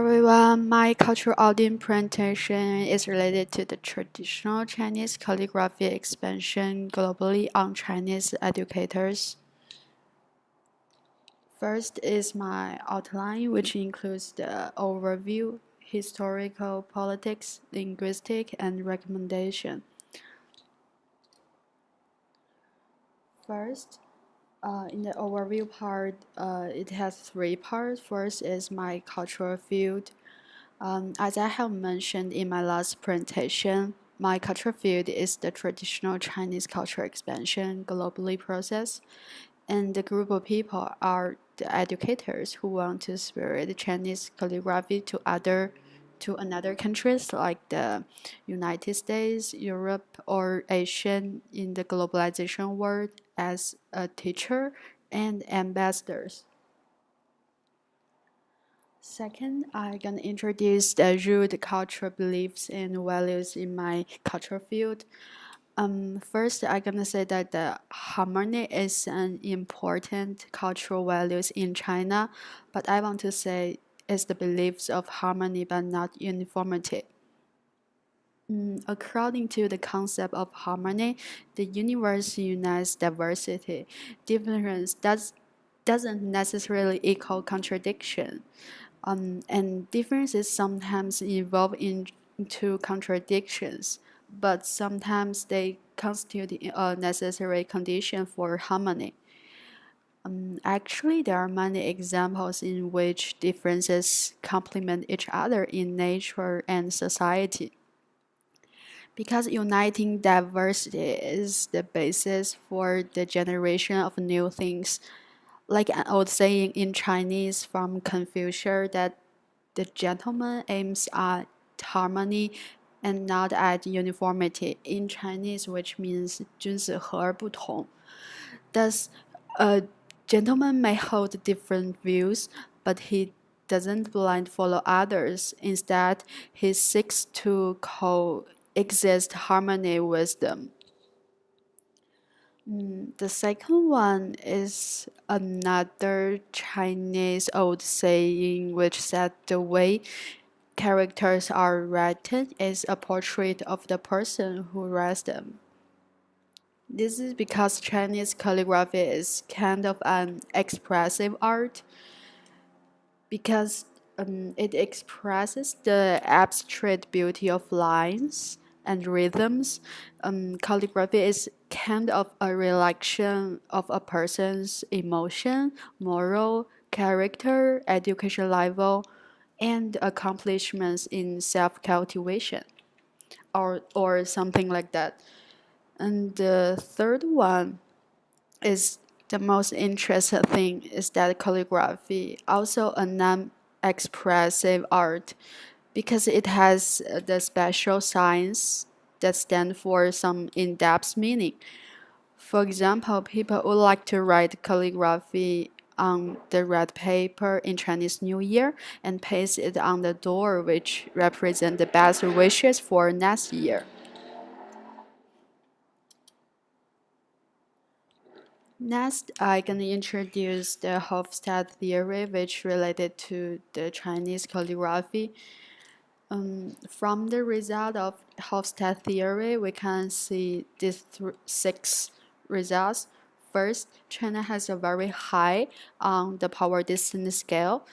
everyone, my cultural audit presentation is related to the traditional Chinese calligraphy expansion globally on Chinese educators. First is my outline, which includes the overview, historical, politics, linguistic, and recommendation. First, in the overview part, it has three parts. First is my cultural field. As I have mentioned in my last presentation, my cultural field is the traditional Chinese cultural expansion globally process, and the group of people are the educators who want to spread Chinese calligraphy to another countries like the United States, Europe, or Asian in the globalization world as a teacher and ambassadors. Second, I'm gonna introduce the root cultural beliefs and values in my cultural field. First, I'm gonna say that the harmony is an important cultural values in China, but I want to say it's the beliefs of harmony but not uniformity. According to the concept of harmony, the universe unites diversity. Difference doesn't necessarily equal contradiction. And differences sometimes evolve into contradictions, but sometimes they constitute a necessary condition for harmony. Actually, there are many examples in which differences complement each other in nature and society. Because uniting diversity is the basis for the generation of new things. Like an old saying in Chinese from Confucius that the gentleman aims at harmony and not at uniformity in Chinese, which means 君子和而不同. Thus, a gentleman may hold different views, but he doesn't blind follow others. Instead, he seeks to coexist harmony with them. The second one is another Chinese old saying which said the way characters are written is a portrait of the person who writes them. This is because Chinese calligraphy is kind of an expressive art because it expresses the abstract beauty of lines and rhythms. Calligraphy is kind of a reflection of a person's emotion, moral, character, education level, and accomplishments in self-cultivation, or something like that. And the third one is the most interesting thing is that calligraphy also a non-expressive art because it has the special signs that stand for some in-depth meaning. For example, people would like to write calligraphy on the red paper in Chinese New Year and paste it on the door, which represent the best wishes for next year. Next, I'm gonna introduce the Hofstad theory, which related to the Chinese calligraphy. From the result of Hofstad theory, we can see these six results. First, China has a very high on the power distance scale,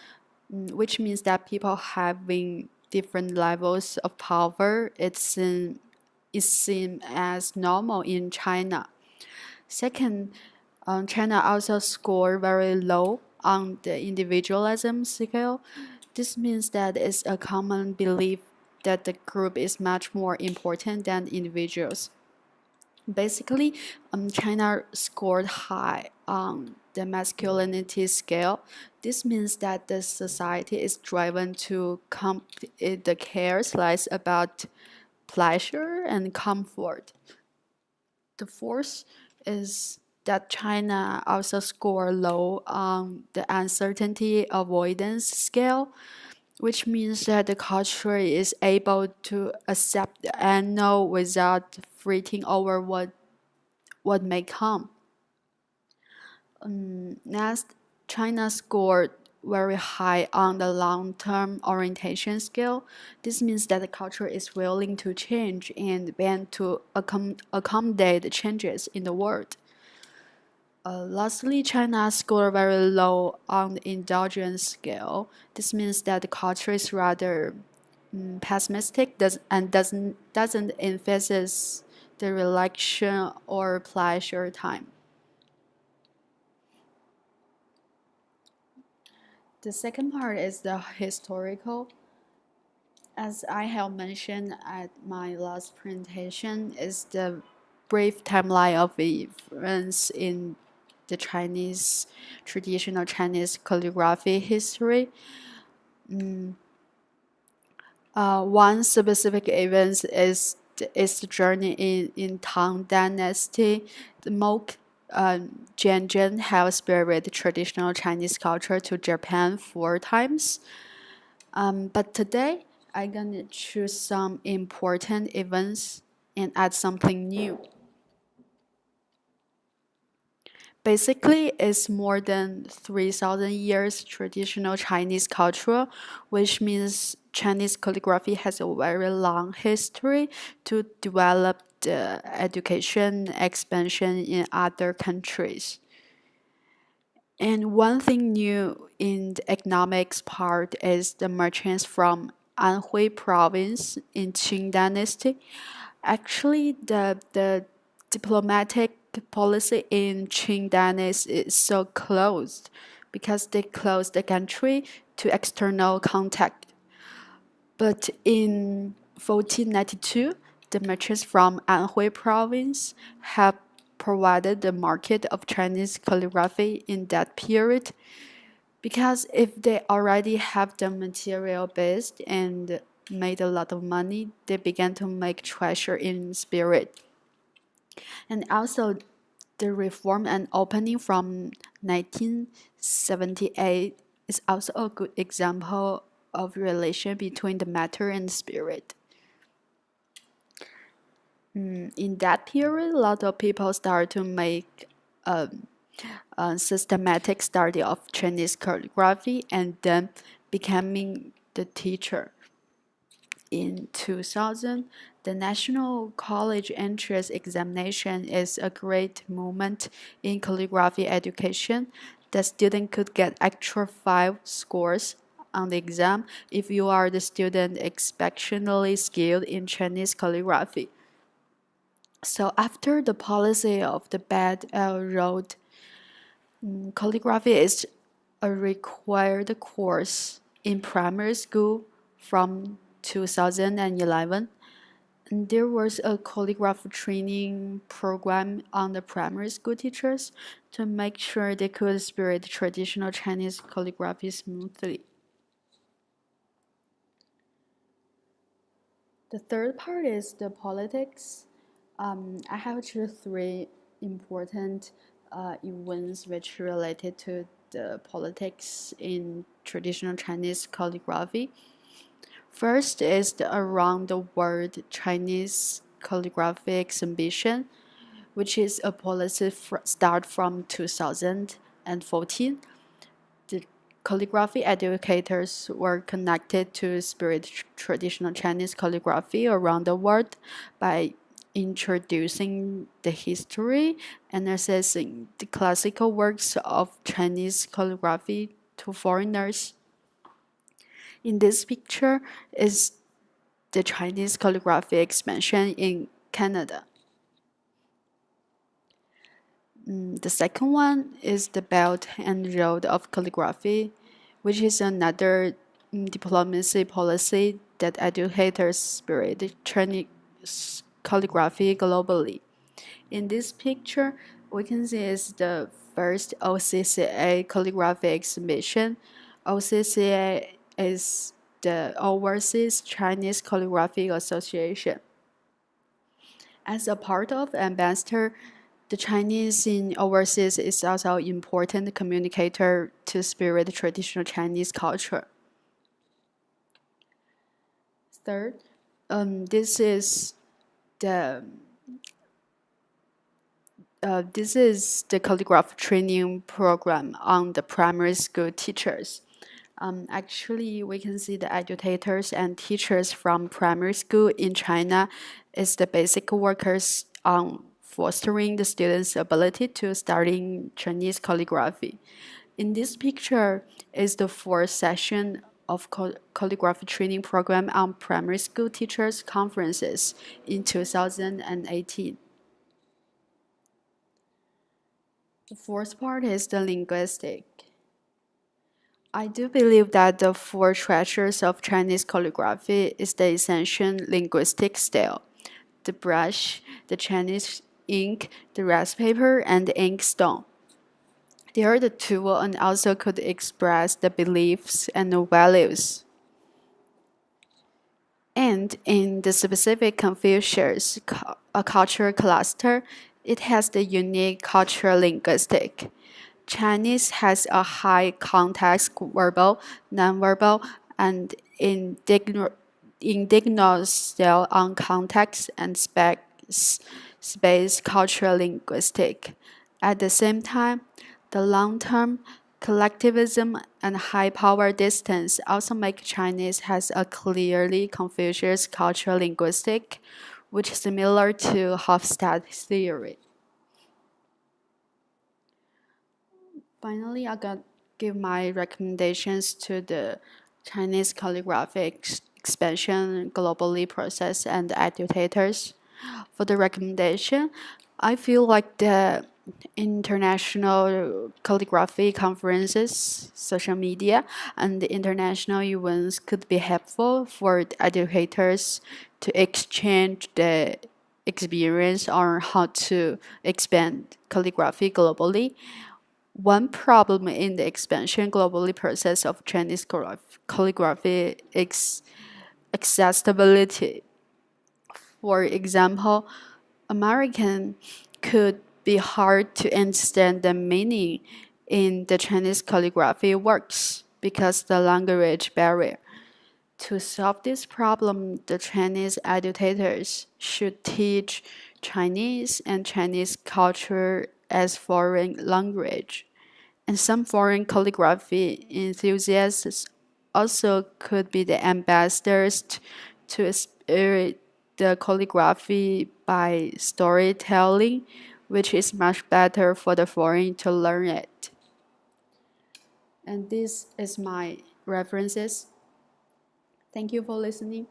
which means that people having different levels of power, it's seen as normal in China. Second, China also scored very low on the individualism scale. This means that it's a common belief that the group is much more important than individuals. Basically, China scored high on the masculinity scale. This means that the society is driven to the cares less about pleasure and comfort. The fourth is that China also scored low on the uncertainty avoidance scale, which means that the culture is able to accept the unknown without fretting over what may come. Next, China scored very high on the long-term orientation scale. This means that the culture is willing to change and bend to accommodate changes in the world. Lastly, China scored very low on the indulgence scale. This means that the culture is rather pessimistic and doesn't emphasize the relaxation or pleasure time. The second part is the historical. As I have mentioned at my last presentation, is the brief timeline of events in the traditional Chinese calligraphy history. One specific event is the journey in Tang Dynasty. The monk Jianzhen have spread traditional Chinese culture to Japan 4 times. But today, I'm gonna choose some important events and add something new. Basically, it's more than 3,000 years traditional Chinese culture, which means Chinese calligraphy has a very long history to develop the education expansion in other countries. And one thing new in the economics part is the merchants from Anhui province in Qing dynasty. Actually, the diplomatic policy in Qing dynasty is so closed because they closed the country to external contact. But in 1492, the merchants from Anhui province have provided the market of Chinese calligraphy in that period because if they already have the material based and made a lot of money, they began to make treasure in spirit. And also the reform and opening from 1978 is also a good example of relation between the matter and spirit. In that period, a lot of people started to make a systematic study of Chinese calligraphy and then becoming the teacher. In 2000, the National College Entrance Examination is a great moment in calligraphy education. The student could get extra 5 scores on the exam if you are the student exceptionally skilled in Chinese calligraphy. So after the policy of the Belt and Road, calligraphy is a required course in primary school from 2011. And there was a calligraphy training program on the primary school teachers to make sure they could spread traditional Chinese calligraphy smoothly. The third part is the politics. I have chosen 3 important events which related to the politics in traditional Chinese calligraphy. First is the Around the World Chinese Calligraphy Exhibition, which is a policy start from 2014. The calligraphy educators were connected to spread traditional Chinese calligraphy around the world by introducing the history and assessing the classical works of Chinese calligraphy to foreigners. In this picture is the Chinese calligraphy expansion in Canada. The second one is the Belt and Road of Calligraphy, which is another diplomacy policy that educators spread Chinese calligraphy globally. In this picture, we can see is the first OCCA calligraphy exhibition. OCCA is the Overseas Chinese Calligraphy Association. As a part of ambassador, the Chinese in overseas is also an important communicator to spread traditional Chinese culture. Third, this is the calligraphy training program on the primary school teachers. Actually, we can see the educators and teachers from primary school in China is the basic workers on fostering the students' ability to studying Chinese calligraphy. In this picture is the fourth session of calligraphy training program on primary school teachers conferences in 2018. The fourth part is the linguistic. I do believe that the four treasures of Chinese calligraphy is the essential linguistic style: the brush, the Chinese ink, the rice paper, and the inkstone. They are the tool and also could express the beliefs and the values. And in the specific Confucius cultural cluster, it has the unique cultural linguistic. Chinese has a high context verbal, nonverbal, and indignal style on context and space cultural linguistic. At the same time, the long-term collectivism and high power distance also make Chinese has a clearly Confucius cultural linguistic, which is similar to Hofstad's theory. Finally, I got give my recommendations to the Chinese calligraphic expansion globally process and educators. For the recommendation, I feel like the international calligraphy conferences, social media, and the international events could be helpful for the educators to exchange the experience on how to expand calligraphy globally. One problem in the expansion globally process of Chinese calligraphy is accessibility. For example, American could be hard to understand the meaning in the Chinese calligraphy works because the language barrier. To solve this problem, the Chinese educators should teach Chinese and Chinese culture as foreign language. And some foreign calligraphy enthusiasts also could be the ambassadors to spirit the calligraphy by storytelling, which is much better for the foreign to learn it. And this is my references. Thank you for listening.